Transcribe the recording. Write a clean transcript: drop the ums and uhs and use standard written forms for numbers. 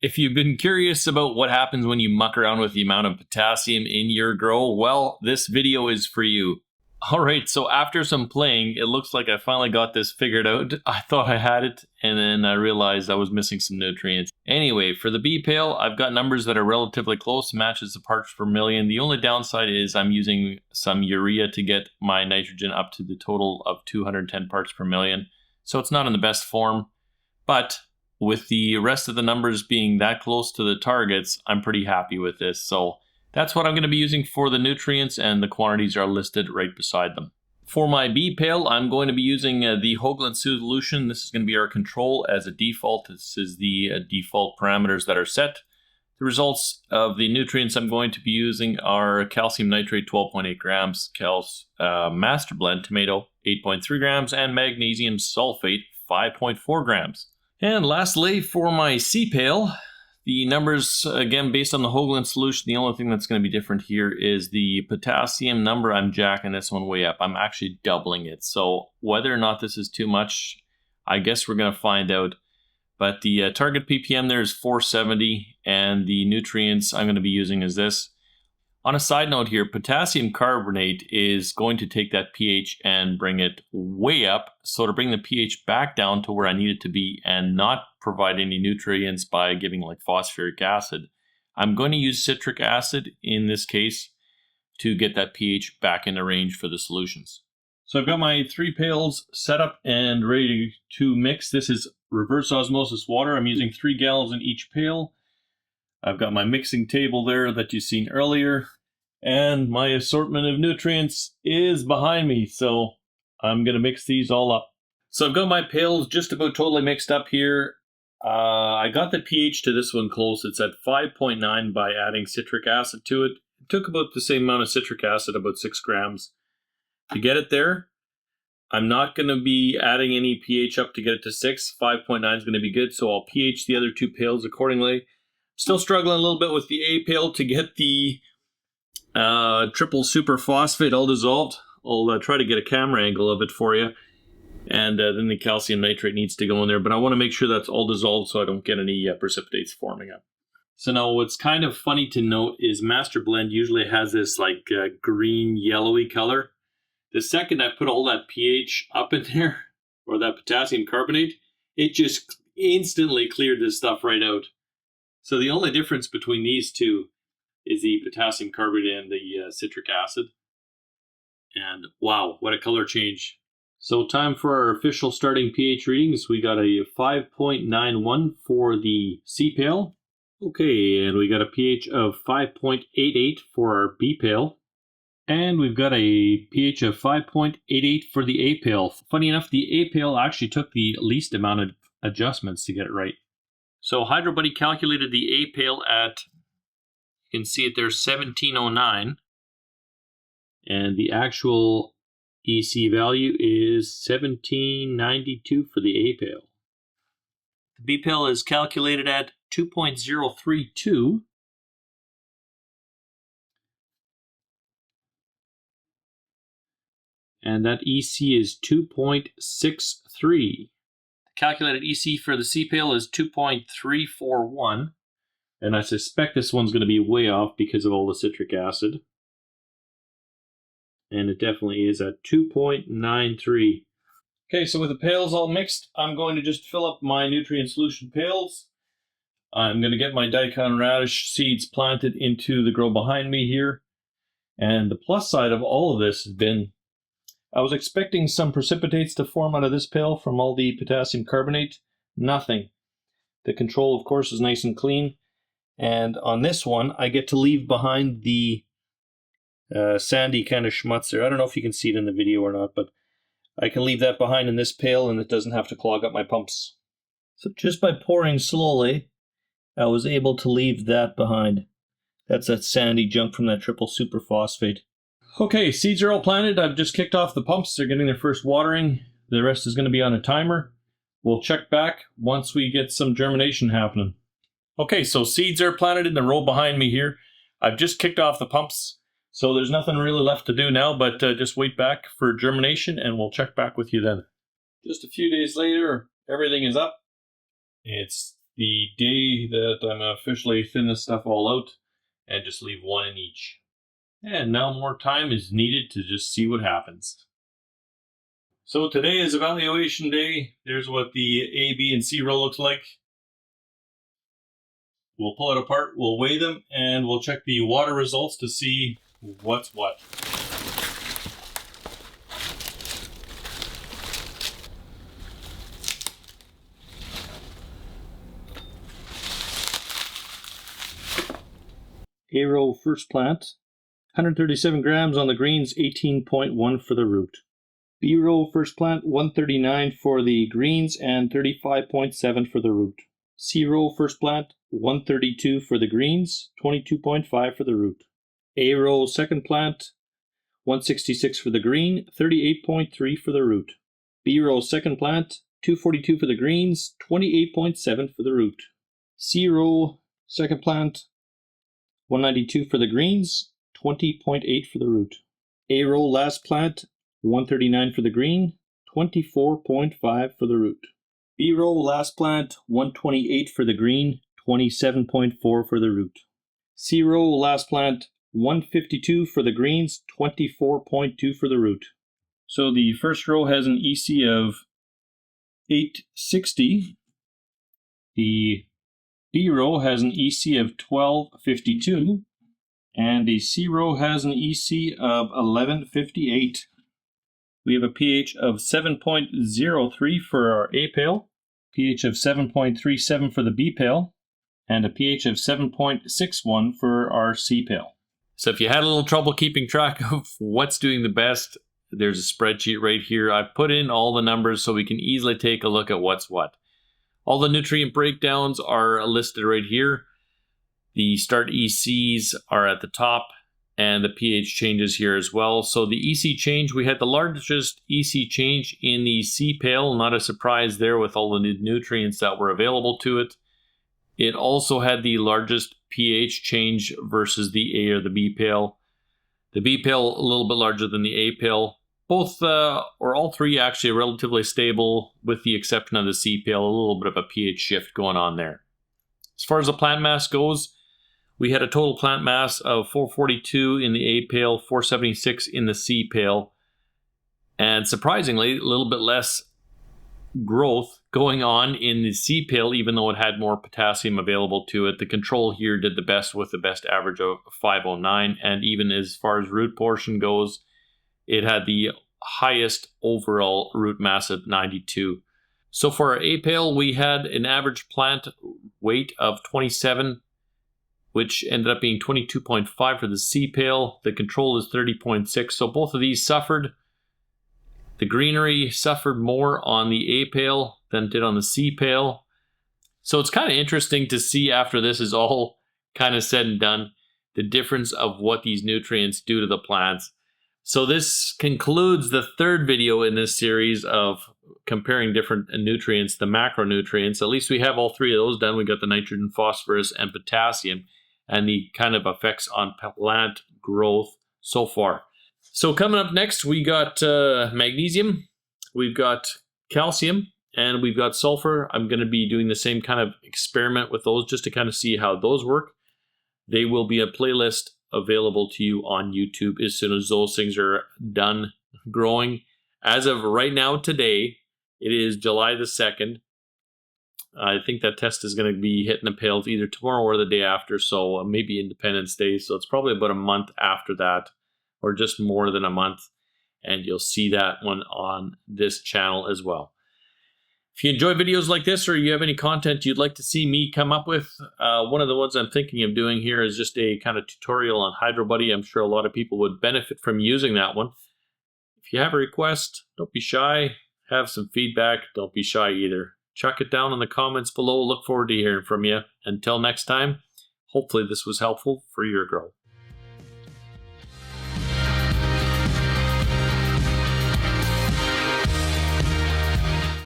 If you've been curious about what happens when you muck around with the amount of potassium in your grow, well, this video is for you. Alright, so after some playing, it looks like I finally got this figured out. I thought I had it, and then I realized I was missing some nutrients. Anyway, for the bee pail, I've got numbers that are relatively close, matches the parts per million. The only downside is I'm using some urea to get my nitrogen up to the total of 210 parts per million. So it's not in the best form, but with the rest of the numbers being that close to the targets, I'm pretty happy with this. So that's what I'm going to be using for the nutrients, and the quantities are listed right beside them. For my bee pail, I'm going to be using the Hoagland solution. This is going to be our control as a default. This is the default parameters that are set. The results of the nutrients I'm going to be using are calcium nitrate 12.8 grams, master blend tomato 8.3 grams, and magnesium sulfate 5.4 grams. And lastly, for my sea pail, the numbers, again, based on the Hoagland solution, the only thing that's going to be different here is the potassium number. I'm jacking this one way up. I'm actually doubling it. So whether or not this is too much, I guess we're going to find out. But the target ppm there is 470, and the nutrients I'm going to be using is this. On a side note here, potassium carbonate is going to take that pH and bring it way up. So to bring the pH back down to where I need it to be and not provide any nutrients by giving like phosphoric acid, I'm going to use citric acid in this case to get that pH back in the range for the solutions. So I've got my 3 pails set up and ready to mix. This is reverse osmosis water. I'm using 3 gallons in each pail. I've got my mixing table there that you've seen earlier, and my assortment of nutrients is behind me, so I'm going to mix these all up. So I've got my pails just about totally mixed up here. I got the pH to this one close. It's at 5.9 by adding citric acid to it. It took about the same amount of citric acid, about 6 grams, to get it there. I'm not going to be adding any pH up to get it to 6. 5.9 is going to be good, so I'll pH the other 2 pails accordingly. Still struggling a little bit with the A pail to get the triple superphosphate all dissolved. I'll try to get a camera angle of it for you. And then the calcium nitrate needs to go in there. But I want to make sure that's all dissolved so I don't get any precipitates forming up. So now what's kind of funny to note is Master Blend usually has this like green yellowy color. The second I put all that pH up in there, or that potassium carbonate, it just instantly cleared this stuff right out. So the only difference between these two is the potassium carbonate and the citric acid. And wow, what a color change. So time for our official starting pH readings. We got a 5.91 for the C pail. Okay, and we got a pH of 5.88 for our B pail. And we've got a pH of 5.88 for the A pail. Funny enough, the A pail actually took the least amount of adjustments to get it right. So HydroBuddy calculated the A pail at, you can see it there, 1709. And the actual EC value is 1792 for the A pail. The B pail is calculated at 2.032. And that EC is 2.63. Calculated EC for the C pail is 2.341, and I suspect this one's going to be way off because of all the citric acid. And it definitely is at 2.93. Okay, so with the pails all mixed, I'm going to just fill up my nutrient solution pails. I'm going to get my Daikon radish seeds planted into the grow behind me here. And the plus side of all of this has been, I was expecting some precipitates to form out of this pail from all the potassium carbonate. Nothing. The control, of course, is nice and clean. And on this one, I get to leave behind the sandy kind of schmutz there. I don't know if you can see it in the video or not, but I can leave that behind in this pail and it doesn't have to clog up my pumps. So just by pouring slowly, I was able to leave that behind. That's that sandy junk from that triple superphosphate. Okay, seeds are all planted. I've just kicked off the pumps. They're getting their first watering. The rest is going to be on a timer. We'll check back once we get some germination happening. Okay, so seeds are planted in the row behind me here. I've just kicked off the pumps, so there's nothing really left to do now, but just wait back for germination and we'll check back with you then. Just a few days later, everything is up. It's the day that I'm officially thin this stuff all out and just leave one in each. And now more time is needed to just see what happens. So today is evaluation day. There's what the A, B, and C row looks like. We'll pull it apart, we'll weigh them, and we'll check the water results to see what's what. A row first plant, 137 grams on the greens, 18.1 for the root. B row first plant, 139 for the greens and 35.7 for the root. C row first plant, 132 for the greens, 22.5 for the root. A row second plant, 166 for the green, 38.3 for the root. B row second plant, 242 for the greens, 28.7 for the root. C row second plant, 192 for the greens, 20.8 for the root. A row last plant, 139 for the green, 24.5 for the root. B row last plant, 128 for the green, 27.4 for the root. C row last plant, 152 for the greens, 24.2 for the root. So the first row has an EC of 860. The B row has an EC of 1252. And the C row has an EC of 1158. We have a pH of 7.03 for our A pail, pH of 7.37 for the B pail, and a pH of 7.61 for our C pail. So if you had a little trouble keeping track of what's doing the best, there's a spreadsheet right here. I've put in all the numbers so we can easily take a look at what's what. All the nutrient breakdowns are listed right here. The start ECs are at the top, and the pH changes here as well. So the EC change, we had the largest EC change in the C pail, not a surprise there with all the nutrients that were available to it. It also had the largest pH change versus the A or the B pail. The B pail a little bit larger than the A pail. Both, or all three actually relatively stable with the exception of the C pail, a little bit of a pH shift going on there. As far as the plant mass goes, we had a total plant mass of 442 in the A pail, 476 in the C pail, and surprisingly, a little bit less growth going on in the C pail, even though it had more potassium available to it. The control here did the best with the best average of 509, and even as far as root portion goes, it had the highest overall root mass of 92. So for our A pail, we had an average plant weight of 27, which ended up being 22.5 for the C pail. The control is 30.6, so both of these suffered. The greenery suffered more on the A pail than it did on the C pail. So it's kind of interesting to see after this is all kind of said and done, the difference of what these nutrients do to the plants. So this concludes the third video in this series of comparing different nutrients, the macronutrients. At least we have all three of those done. We got the nitrogen, phosphorus, and potassium, and the kind of effects on plant growth so far. So coming up next, we got magnesium, we've got calcium, and we've got sulfur. I'm going to be doing the same kind of experiment with those just to kind of see how those work. They will be a playlist available to you on YouTube as soon as those things are done growing. As of right now, today, it is July the 2nd. I think that test is going to be hitting the pails either tomorrow or the day after, so maybe Independence Day. So it's probably about a month after that, or just more than a month, and you'll see that one on this channel as well. If you enjoy videos like this, or you have any content you'd like to see me come up with, one of the ones I'm thinking of doing here is just a kind of tutorial on HydroBuddy. I'm sure a lot of people would benefit from using that one. If you have a request, don't be shy. Have some feedback, don't be shy either. Chuck it down in the comments below. Look forward to hearing from you. Until next time, hopefully this was helpful for your growth.